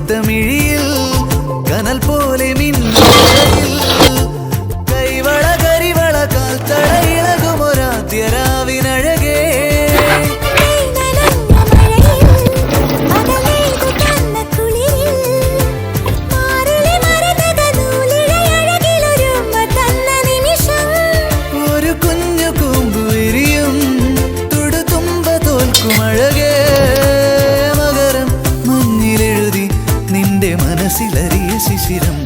മുത്തമിഴിയിൽ കനൽ പോലെ മിന്നൽ കൈവള കരിവള കാൽത്തട ഇളകുമൊരാദ്യരാവിനഴകേ ഒരു കുഞ്ഞു കൂമ്പു വിരിയും തുടുതുമ്പ തോൽക്കുമഴകേ മകരം മഞ്ഞിലെഴുതി നിന്റെ മനസ്സിലറിയ ശിശിരം